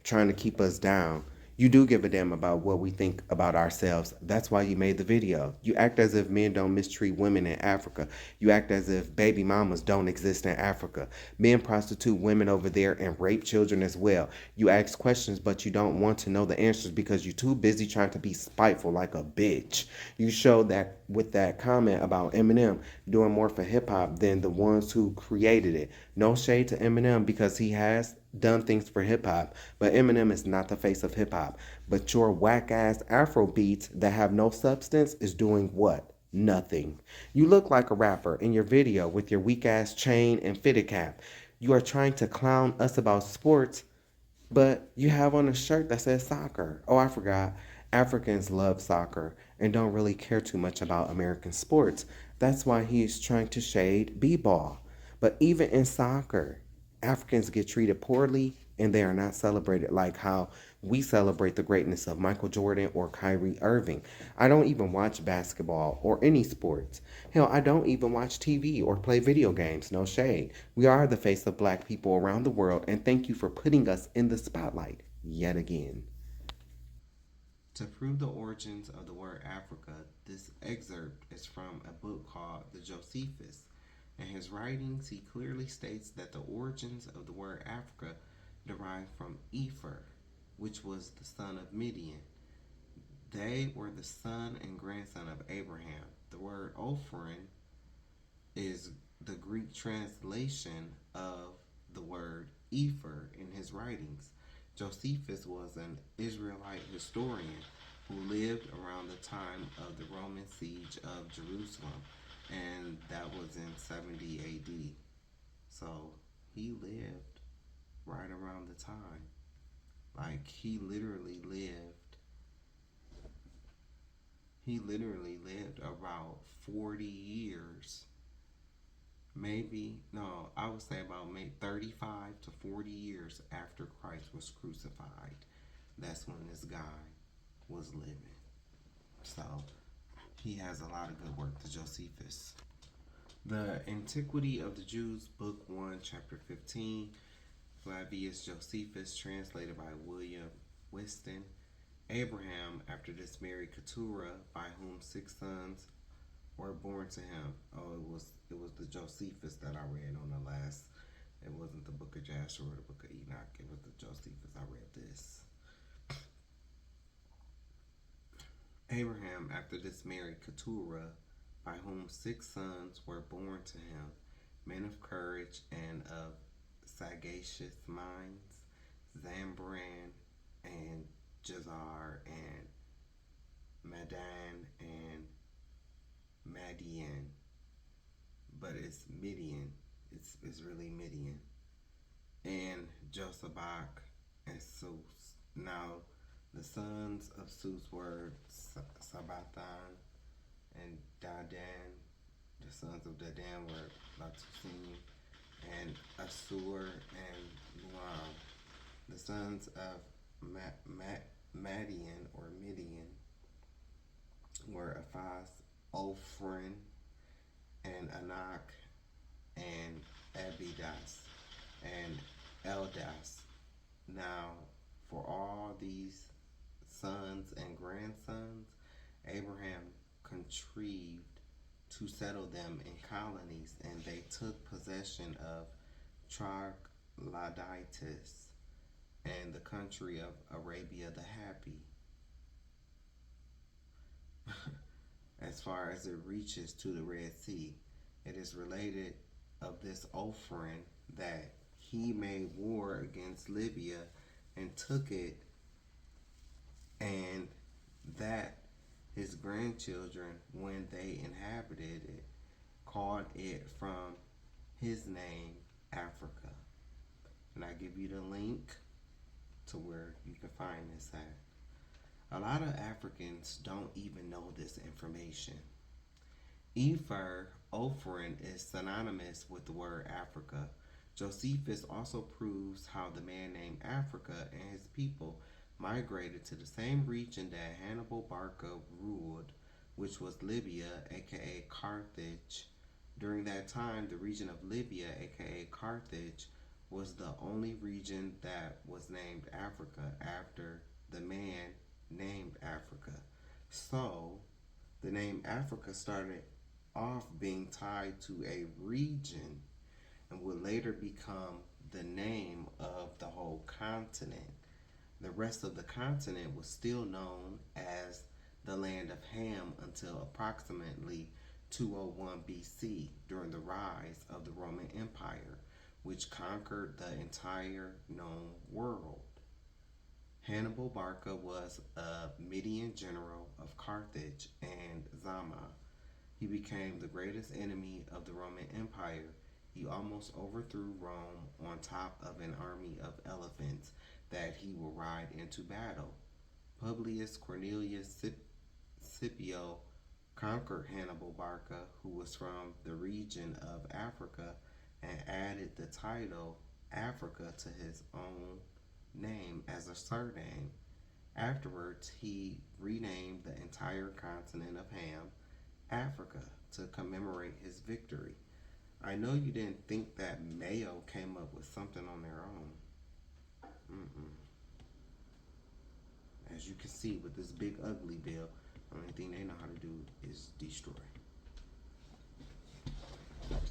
B: trying to keep us down. You do give a damn about what we think about ourselves. That's why you made the video. You act as if men don't mistreat women in Africa. You act as if baby mamas don't exist in Africa. Men prostitute women over there and rape children as well. You ask questions, but you don't want to know the answers because you're too busy trying to be spiteful like a bitch. You showed that with that comment about Eminem doing more for hip-hop than the ones who created it. No shade to Eminem because he has done things for hip-hop, but Eminem is not the face of hip-hop. But your whack-ass Afro beats that have no substance is doing what? Nothing. You look like a rapper in your video with your weak-ass chain and fitted cap. You are trying to clown us about sports, but you have on a shirt that says soccer. Oh, I forgot. Africans love soccer and don't really care too much about American sports. That's why he is trying to shade b-ball. But even in soccer, Africans get treated poorly And they are not celebrated like how we celebrate the greatness of Michael Jordan or Kyrie Irving. I don't even watch basketball or any sports. Hell, I don't even watch TV or play video games. No shade. We are the face of black people around the world, and thank you for putting us in the spotlight yet again. To prove the origins of the word Africa, this excerpt is from a book called The Josephus. In his writings, he clearly states that the origins of the word Africa derived from Epher, which was the son of Midian. They were the son and grandson of Abraham. The word Ophren is the Greek translation of the word Epher in his writings. Josephus was an Israelite historian who lived around the time of the Roman siege of Jerusalem, and that was in 70 AD. So he lived right around the time. Like he literally lived about 40 years. Maybe, no, I would say about maybe 35 to 40 years after Christ was crucified. That's when this guy was living. So he has a lot of good work, the Josephus. The Antiquity of the Jews, Book 1, Chapter 15, Flavius Josephus, translated by William Whiston. Abraham, after this, married Keturah, by whom 6 sons were born to him. Oh, it was the Josephus that I read on the last. It wasn't the Book of Joshua or the Book of Enoch. It was the Josephus. I read this. Abraham, after this, married Keturah, by whom 6 sons were born to him, men of courage and of sagacious minds, Zambran and Jazar and Madan and Madian, but it's Midian. It's really Midian. And Josabak and Sus. Now, the sons of Sus were Sabathan and Dadan. The sons of Dadan were Latusim and Asur and Luam. The sons of Madian or Midian were Aphaz, Ophren, and Anak, and Abidas, and Eldas. Now, for all these sons and grandsons, Abraham contrived to settle them in colonies, and they took possession of Troglodytis and the country of Arabia the Happy, as far as it reaches to the Red Sea. It is related of this Ophren that he made war against Libya and took it, and that his grandchildren, when they inhabited it, called it from his name Africa. And I give you the link to where you can find this at. A lot of Africans don't even know this information. Epher, Ophren, is synonymous with the word Africa. Josephus also proves how the man named Africa and his people migrated to the same region that Hannibal Barca ruled, which was Libya, aka Carthage. During that time, the region of Libya, aka Carthage, was the only region that was named Africa after the man named Africa. So, the name Africa started off being tied to a region and would later become the name of the whole continent. The rest of the continent was still known as the land of Ham until approximately 201 BC, during the rise of the Roman Empire, which conquered the entire known world. Hannibal Barca was a Median general of Carthage and Zama. He became the greatest enemy of the Roman Empire. He almost overthrew Rome on top of an army of elephants that he would ride into battle. Publius Cornelius Scipio conquered Hannibal Barca, who was from the region of Africa, and added the title Africa to his own name as a surname. Afterwards, he renamed the entire continent of Ham Africa to commemorate his victory. I know you didn't think that Mayo came up with something on their own. As you can see with this big ugly bill, the only thing they know how to do is destroy. Alright,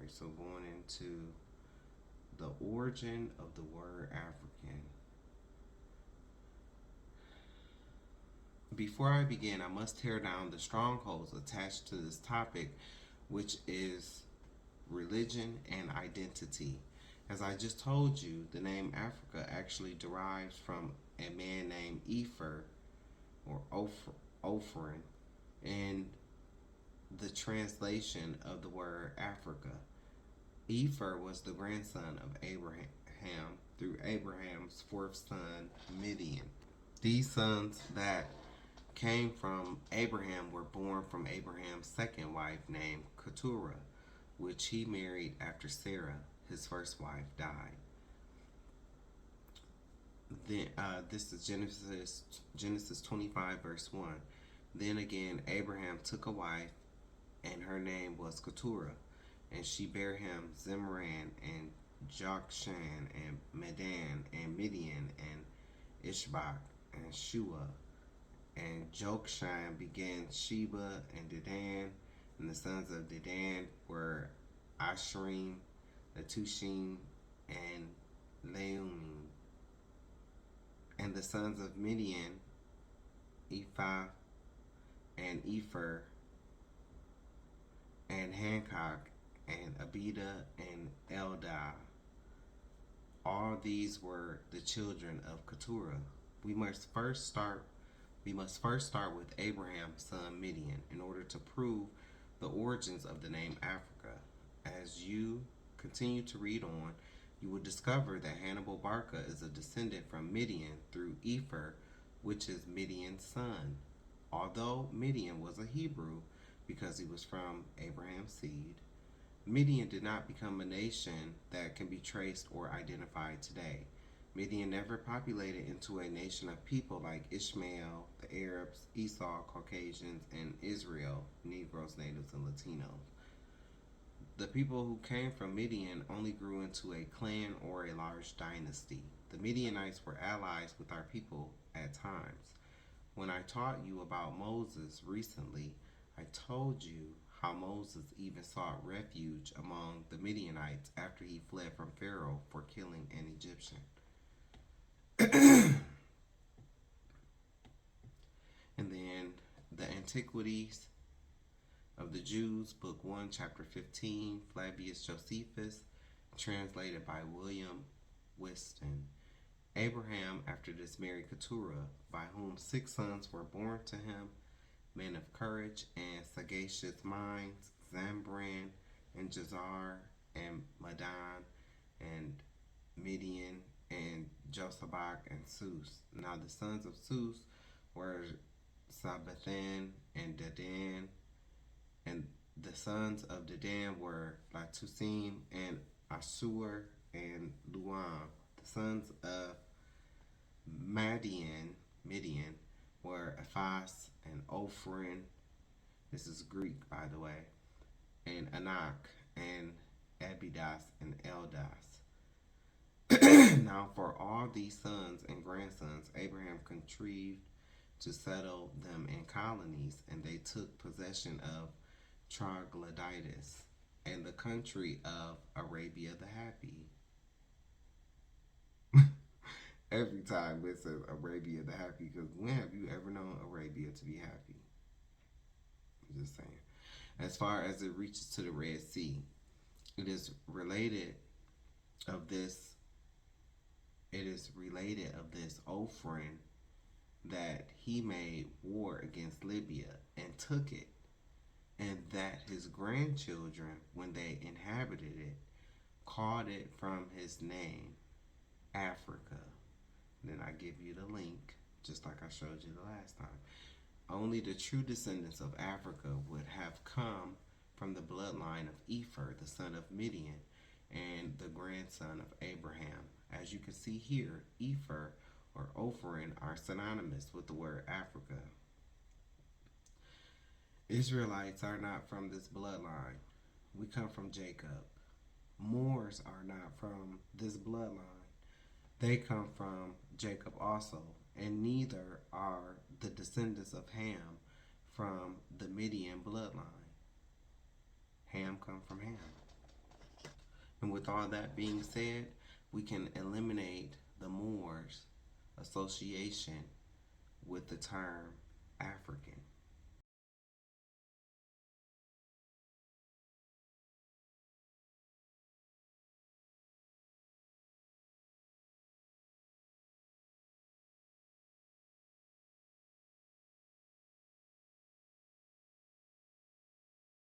B: so going into the origin of the word African. Before I begin, I must tear down the strongholds attached to this topic, which is religion and identity. As I just told you, the name Africa actually derives from a man named Ephor or Ophrin in the translation of the word Africa. Ephor was the grandson of Abraham through Abraham's fourth son, Midian. These sons that came from Abraham were born from Abraham's second wife named Keturah, which he married after Sarah, his first wife, died. Then this is Genesis 25 verse 1. Then again Abraham took a wife, and her name was Keturah, and she bare him Zimran and Jokshan and Medan and Midian and Ishbak and Shua. And Jokshan began Sheba and Dedan, and the sons of Dedan were Asherim, Letushim, and LEONE. And the sons of Midian, Ephah, and Epher, and Hancock, and Abida, and Eldah. All these were the children of Keturah. We must first start with Abraham's son Midian in order to prove the origins of the name Africa. As you continue to read on, you will discover that Hannibal Barca is a descendant from Midian through Epher, which is Midian's son. Although Midian was a Hebrew because he was from Abraham's seed, Midian did not become a nation that can be traced or identified today. Midian never populated into a nation of people like Ishmael, the Arabs, Esau, Caucasians, and Israel, Negroes, natives, and Latinos. The people who came from Midian only grew into a clan or a large dynasty. The Midianites were allies with our people at times. When I taught you about Moses recently, I told you how Moses even sought refuge among the Midianites after he fled from Pharaoh for killing an Egyptian. And then the Antiquities of the Jews, Book 1, Chapter 15, Flavius Josephus, translated by William Whiston. Abraham, after this, married Keturah, by whom 6 sons were born to him, men of courage and sagacious minds, Zambran and Jazar and Madan and Midian and Josabak and Sus. Now the sons of Sus were Sabathan and Dedan, and the sons of Dedan were Latusim and Asur and Luam. The sons of Midian were Ephas and Ophrin. This is Greek, by the way. And Anak and Abidas and Eldas. Now for all these sons and grandsons, Abraham contrived to settle them in colonies, and they took possession of Troglodytis and the country of Arabia the Happy. Every time it says Arabia the Happy, because when have you ever known Arabia to be happy? I'm just saying. As far as it reaches to the Red Sea, it is related of this Ophrin that he made war against Libya and took it, and that his grandchildren, when they inhabited it, called it from his name Africa. Then I give you the link, just like I showed you the last time. Only the true descendants of Africa would have come from the bloodline of Epher, the son of Midian. and the grandson of Abraham. As you can see here, Ephir or Opharin are synonymous with the word Africa. Israelites are not from this bloodline. We come from Jacob. Moors are not from this bloodline. They come from Jacob also, and neither are the descendants of Ham from the Median bloodline. Ham come from Ham. And with all that being said, we can eliminate the Moors association with the term